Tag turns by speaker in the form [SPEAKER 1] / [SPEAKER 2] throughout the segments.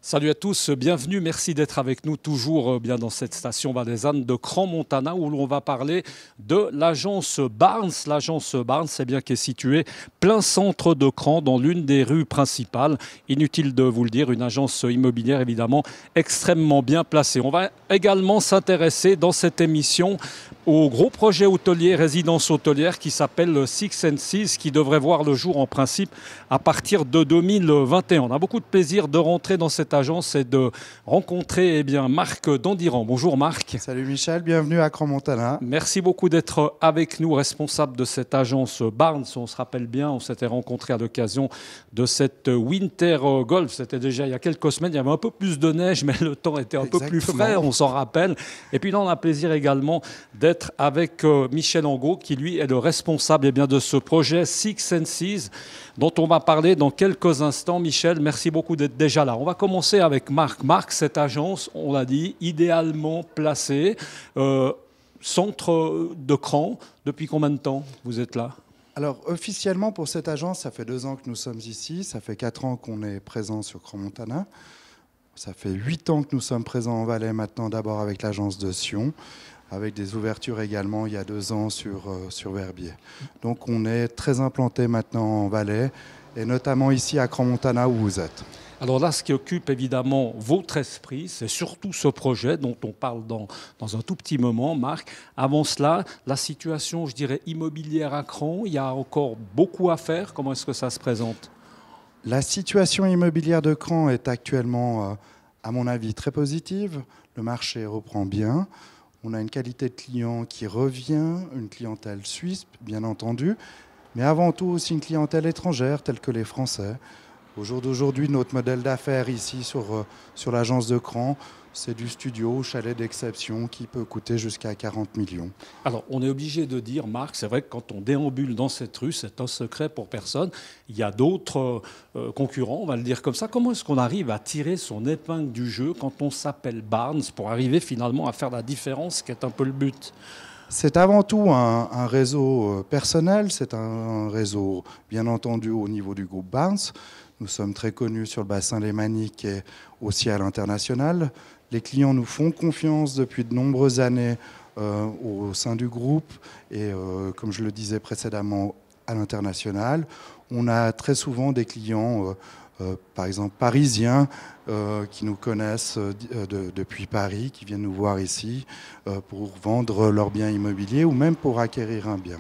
[SPEAKER 1] Salut à tous, bienvenue, merci d'être avec nous toujours bien dans cette station valaisanne de Crans-Montana où l'on va parler de l'agence Barnes. L'agence Barnes, c'est bien qui est située plein centre de Crans dans l'une des rues principales. Inutile de vous le dire, une agence immobilière évidemment extrêmement bien placée. On va également s'intéresser dans cette émission au gros projet hôtelier, résidence hôtelière qui s'appelle Six and Seas, qui devrait voir le jour en principe à partir de 2021. On a beaucoup de plaisir de rentrer dans cette agence et de rencontrer Marc Dandiran. Bonjour Marc.
[SPEAKER 2] Salut Michel, bienvenue à Crans-Montana.
[SPEAKER 1] Merci beaucoup d'être avec nous, responsable de cette agence Barnes. On se rappelle bien, on s'était rencontrés à l'occasion de cette Winter Golf. C'était déjà il y a quelques semaines, il y avait un peu plus de neige, mais le temps était un peu plus frais, on s'en rappelle. Et puis là, on a plaisir également d'être avec Michel Angot, qui lui est le responsable de ce projet Six and Seas, dont on va parler dans quelques instants. Michel, merci beaucoup d'être déjà là. On va commencer avec Marc. Marc, cette agence, on l'a dit, idéalement placée, centre de Crans. Depuis combien de temps vous êtes là ?
[SPEAKER 2] Alors officiellement pour cette agence, ça fait 2 ans que nous sommes ici, ça fait 4 ans qu'on est présent sur Crans-Montana. Ça fait 8 ans que nous sommes présents en Valais maintenant, d'abord avec l'agence de Sion, avec des ouvertures également il y a 2 ans sur Verbier. Donc on est très implanté maintenant en Valais, et notamment ici à Crans-Montana où vous êtes.
[SPEAKER 1] Alors là, ce qui occupe évidemment votre esprit, c'est surtout ce projet dont on parle dans un tout petit moment, Marc. Avant cela, la situation, je dirais, immobilière à Crans, il y a encore beaucoup à faire. Comment est-ce que ça se présente ?
[SPEAKER 2] La situation immobilière de Crans est actuellement, à mon avis, très positive. Le marché reprend bien. On a une qualité de client qui revient, une clientèle suisse, bien entendu, mais avant tout aussi une clientèle étrangère, telle que les Français. Au jour d'aujourd'hui, notre modèle d'affaires ici sur l'agence de Crans, c'est du studio, chalet d'exception qui peut coûter jusqu'à 40 millions.
[SPEAKER 1] Alors, on est obligé de dire, Marc, c'est vrai que quand on déambule dans cette rue, c'est un secret pour personne. Il y a d'autres concurrents, on va le dire comme ça. Comment est-ce qu'on arrive à tirer son épingle du jeu quand on s'appelle Barnes pour arriver finalement à faire la différence, qui est un peu le but ?
[SPEAKER 2] C'est avant tout un réseau personnel, c'est un réseau bien entendu au niveau du groupe Barnes. Nous sommes très connus sur le bassin lémanique et aussi à l'international. Les clients nous font confiance depuis de nombreuses années au sein du groupe et comme je le disais précédemment à l'international. On a très souvent des clients, par exemple parisiens, qui nous connaissent depuis Paris, qui viennent nous voir ici pour vendre leurs biens immobiliers ou même pour acquérir un bien.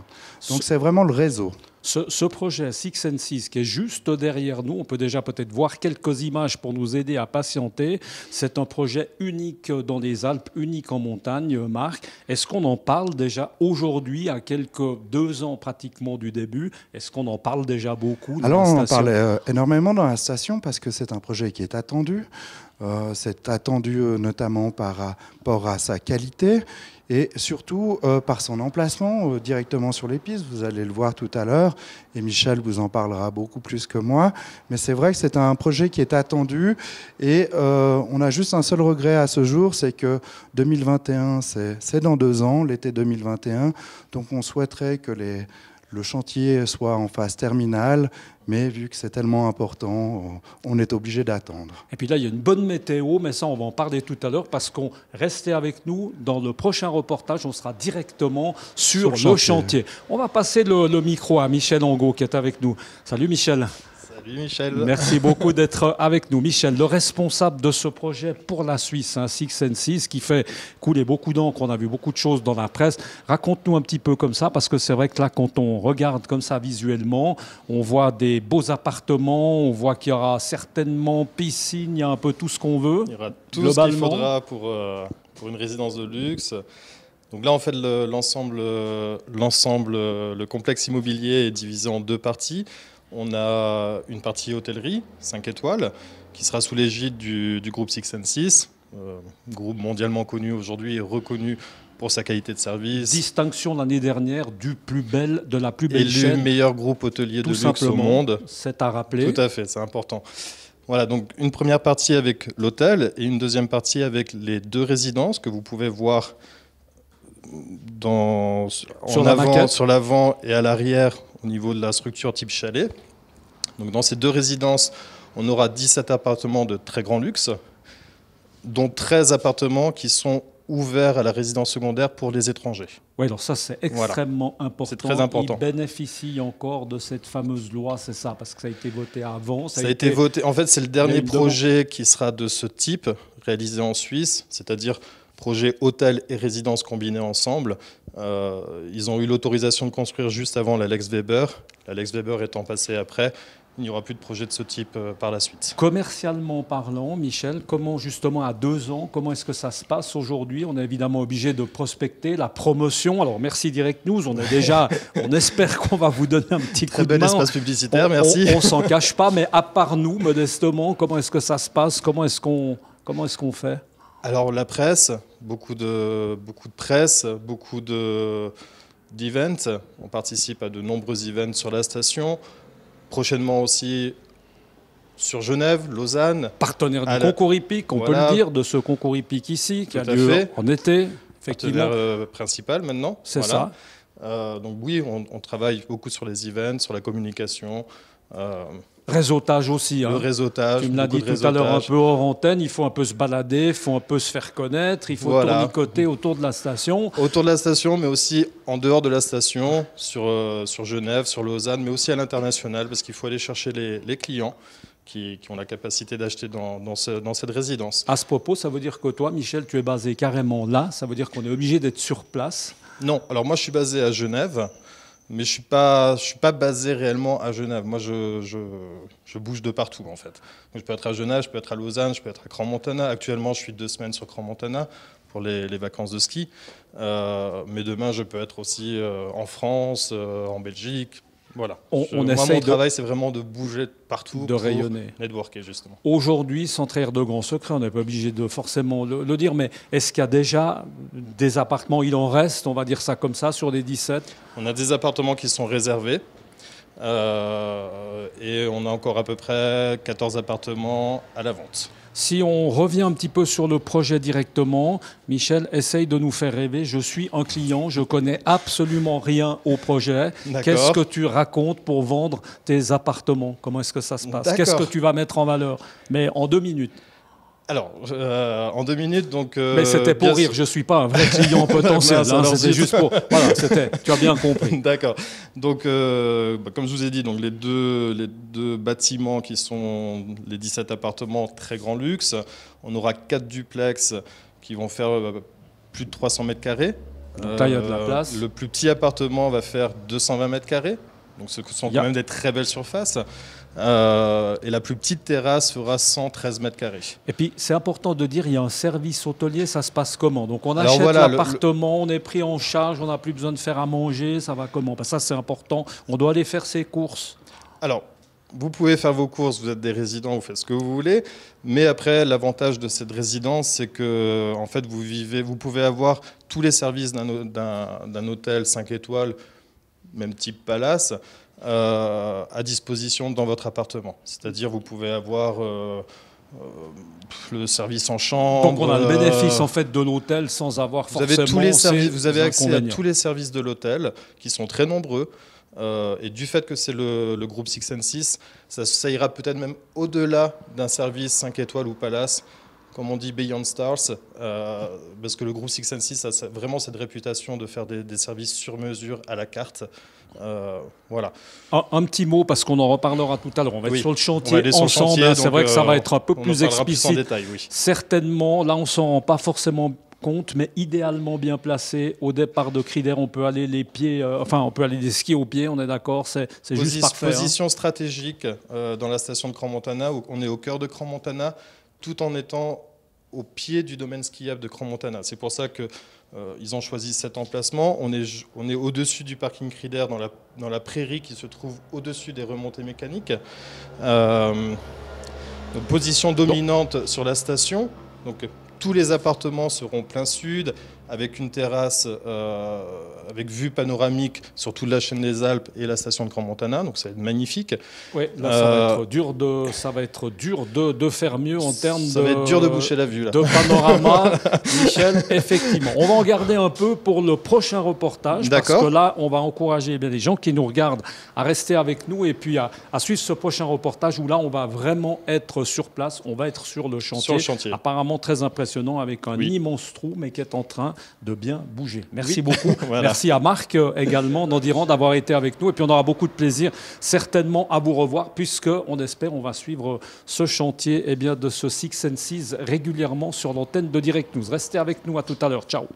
[SPEAKER 2] Donc c'est vraiment le réseau.
[SPEAKER 1] Ce projet Six and Seas qui est juste derrière nous, on peut déjà peut-être voir quelques images pour nous aider à patienter. C'est un projet unique dans les Alpes, unique en montagne, Marc. Est-ce qu'on en parle déjà aujourd'hui, à quelques 2 ans pratiquement du début ? Est-ce qu'on en parle déjà beaucoup dans
[SPEAKER 2] Alors
[SPEAKER 1] la
[SPEAKER 2] on en
[SPEAKER 1] station ?
[SPEAKER 2] parle énormément dans la station parce que c'est un projet qui est attendu. C'est attendu notamment par rapport à sa qualité et surtout par son emplacement directement sur les pistes. Vous allez le voir tout à l'heure et Michel vous en parlera beaucoup plus que moi. Mais c'est vrai que c'est un projet qui est attendu et on a juste un seul regret à ce jour, c'est que 2021, c'est dans 2 ans, l'été 2021. Donc on souhaiterait que le chantier soit en phase terminale, mais vu que c'est tellement important, on est obligé d'attendre.
[SPEAKER 1] Et puis là, il y a une bonne météo, mais ça, on va en parler tout à l'heure, parce qu'on restait avec nous dans le prochain reportage, on sera directement sur le chantier. On va passer le micro à Michel Angot, qui est avec nous. Salut Michel.
[SPEAKER 3] Salut Michel.
[SPEAKER 1] Merci beaucoup d'être avec nous. Michel, le responsable de ce projet pour la Suisse, Six and Seas, qui fait couler beaucoup d'encre. On a vu beaucoup de choses dans la presse. Raconte-nous un petit peu comme ça, parce que c'est vrai que là, quand on regarde comme ça visuellement, on voit des beaux appartements, on voit qu'il y aura certainement piscine, il y a un peu tout ce qu'on veut.
[SPEAKER 3] Il y aura tout ce qu'il faudra pour une résidence de luxe. Donc là, en fait, l'ensemble, le complexe immobilier est divisé en 2 parties. On a une partie hôtellerie, 5 étoiles, qui sera sous l'égide du groupe Six and Seas, groupe mondialement connu aujourd'hui et reconnu pour sa qualité de service.
[SPEAKER 1] Distinction l'année dernière de la plus belle chaîne.
[SPEAKER 3] Et le meilleur groupe hôtelier de luxe au monde.
[SPEAKER 1] C'est à rappeler.
[SPEAKER 3] Tout à fait, c'est important. Voilà, donc une première partie avec l'hôtel et une deuxième partie avec les 2 résidences que vous pouvez voir sur l'avant et à l'arrière au niveau de la structure type chalet. Donc dans ces 2 résidences, on aura 17 appartements de très grand luxe, dont 13 appartements qui sont ouverts à la résidence secondaire pour les étrangers.
[SPEAKER 1] Oui, alors ça c'est extrêmement important.
[SPEAKER 3] C'est très important.
[SPEAKER 1] Ils bénéficient encore de cette fameuse loi, c'est ça, parce que ça a été voté avant.
[SPEAKER 3] Ça a été voté. En fait, c'est le dernier projet qui sera de ce type, réalisé en Suisse, c'est-à-dire projet hôtel et résidence combinés ensemble. Ils ont eu l'autorisation de construire juste avant la Lex Weber. La Lex Weber étant passée après, il n'y aura plus de projet de ce type par la suite.
[SPEAKER 1] Commercialement parlant, Michel, comment justement à 2 ans, comment est-ce que ça se passe aujourd'hui? On est évidemment obligé de prospecter la promotion. Alors merci Direct News, on espère qu'on va vous donner un petit coup de main.
[SPEAKER 3] Très bel espace publicitaire, merci.
[SPEAKER 1] On s'en cache pas, mais à part nous, modestement, comment est-ce que ça se passe? Comment est-ce qu'on fait?
[SPEAKER 3] Alors la presse, beaucoup de presse, beaucoup d'events. On participe à de nombreux events sur la station. Prochainement aussi sur Genève, Lausanne.
[SPEAKER 1] Partenaire du concours hippique, on peut le dire, de ce concours hippique ici, qui a lieu en été. Effectivement.
[SPEAKER 3] Partenaire principal maintenant.
[SPEAKER 1] C'est ça.
[SPEAKER 3] Donc oui, on travaille beaucoup sur les events, sur la communication.
[SPEAKER 1] Réseautage aussi.
[SPEAKER 3] Le réseautage.
[SPEAKER 1] Tu me l'as dit tout à l'heure un peu hors antenne, il faut un peu se balader, il faut un peu se faire connaître, il faut tournicoter autour de la station.
[SPEAKER 3] Autour de la station, mais aussi en dehors de la station, sur Genève, sur Lausanne, mais aussi à l'international, parce qu'il faut aller chercher les clients qui ont la capacité d'acheter dans cette résidence.
[SPEAKER 1] À ce propos, ça veut dire que toi, Michel, tu es basé carrément là, ça veut dire qu'on est obligé d'être sur place?
[SPEAKER 3] Non, alors moi je suis basé à Genève. Mais je suis pas basé réellement à Genève. Moi, je bouge de partout, en fait. Donc, je peux être à Genève, je peux être à Lausanne, je peux être à Crans-Montana. Actuellement, je suis 2 semaines sur Crans-Montana pour les vacances de ski. Mais demain, je peux être aussi en France, en Belgique. Voilà. Moi, mon travail, c'est vraiment de bouger partout,
[SPEAKER 1] de rayonner,
[SPEAKER 3] networker justement.
[SPEAKER 1] Aujourd'hui, sans trahir de grands secrets, on n'est pas obligé de forcément le dire, mais est-ce qu'il y a déjà des appartements, il en reste, on va dire ça comme ça, sur les 17?
[SPEAKER 3] On a des appartements qui sont réservés. Et on a encore à peu près 14 appartements à la vente.
[SPEAKER 1] Si on revient un petit peu sur le projet directement, Michel, essaye de nous faire rêver. Je suis un client, je connais absolument rien au projet. Qu'est-ce que tu racontes pour vendre tes appartements? Comment est-ce que ça se passe? Qu'est-ce que tu vas mettre en valeur? Mais en 2 minutes.
[SPEAKER 3] Alors, en 2 minutes, donc...
[SPEAKER 1] Mais c'était pour rire, je ne suis pas un vrai client potentiel, c'était juste pour... Voilà, tu as bien compris.
[SPEAKER 3] D'accord. Donc, comme je vous ai dit, donc les deux bâtiments qui sont les 17 appartements très grand luxe, on aura 4 duplex qui vont faire plus de 300 mètres carrés.
[SPEAKER 1] Donc là, il y a de la place.
[SPEAKER 3] Le plus petit appartement va faire 220 mètres carrés. Donc, ce sont quand même des très belles surfaces. Et la plus petite terrasse fera 113 mètres carrés.
[SPEAKER 1] Et puis, c'est important de dire, il y a un service hôtelier, ça se passe comment? Donc, on achète l'appartement, on est pris en charge, on n'a plus besoin de faire à manger, ça va comment? Ça, c'est important. On doit aller faire ses courses.
[SPEAKER 3] Alors, vous pouvez faire vos courses, vous êtes des résidents, vous faites ce que vous voulez. Mais après, l'avantage de cette résidence, c'est que en fait, vous pouvez avoir tous les services d'un hôtel 5 étoiles, même type palace, à disposition dans votre appartement. C'est-à-dire vous pouvez avoir le service en chambre.
[SPEAKER 1] Donc on a le bénéfice en fait de l'hôtel sans avoir forcément...
[SPEAKER 3] Vous avez accès à tous les services de l'hôtel qui sont très nombreux. Et du fait que c'est le groupe Six and Six, ça ira peut-être même au-delà d'un service 5 étoiles ou palace, comme on dit Beyond Stars, parce que le groupe Six and Six a vraiment cette réputation de faire des services sur mesure à la carte. Voilà.
[SPEAKER 1] Un petit mot, parce qu'on en reparlera tout à l'heure. On va être sur le chantier ensemble. C'est vrai que ça va être un peu plus explicite.
[SPEAKER 3] Plus en détail, oui.
[SPEAKER 1] Certainement, là, on ne s'en rend pas forcément compte, mais idéalement bien placé. Au départ de Crider, on peut aller on peut aller des skis aux pieds, on est d'accord, c'est juste parfait.
[SPEAKER 3] Position stratégique dans la station de Crans-Montana, on est au cœur de Crans-Montana, tout en étant au pied du domaine skiable de Crans-Montana. C'est pour ça qu'ils ont choisi cet emplacement. On est au-dessus du parking Crider, dans la prairie qui se trouve au-dessus des remontées mécaniques. Position dominante sur la station. Donc, tous les appartements seront plein sud. avec une terrasse avec vue panoramique sur toute la chaîne des Alpes et la station de Grand Montana, donc ça va être magnifique.
[SPEAKER 1] Oui, là ça va être dur de faire mieux en termes
[SPEAKER 3] ça va être dur de boucher la vue là.
[SPEAKER 1] De panorama. Michel, effectivement. On va en garder un peu pour le prochain reportage, parce que là, on va encourager les gens qui nous regardent à rester avec nous et puis à suivre ce prochain reportage où là, on va vraiment être sur place, on va être sur le chantier. Apparemment très impressionnant avec un immense trou, mais qui est en train de bien bouger. Merci beaucoup. Voilà. Merci à Marc également, d'Endirand, d'avoir été avec nous. Et puis on aura beaucoup de plaisir certainement à vous revoir, puisque on espère on va suivre ce chantier de ce Six and Seas régulièrement sur l'antenne de Direct News. Restez avec nous, à tout à l'heure. Ciao.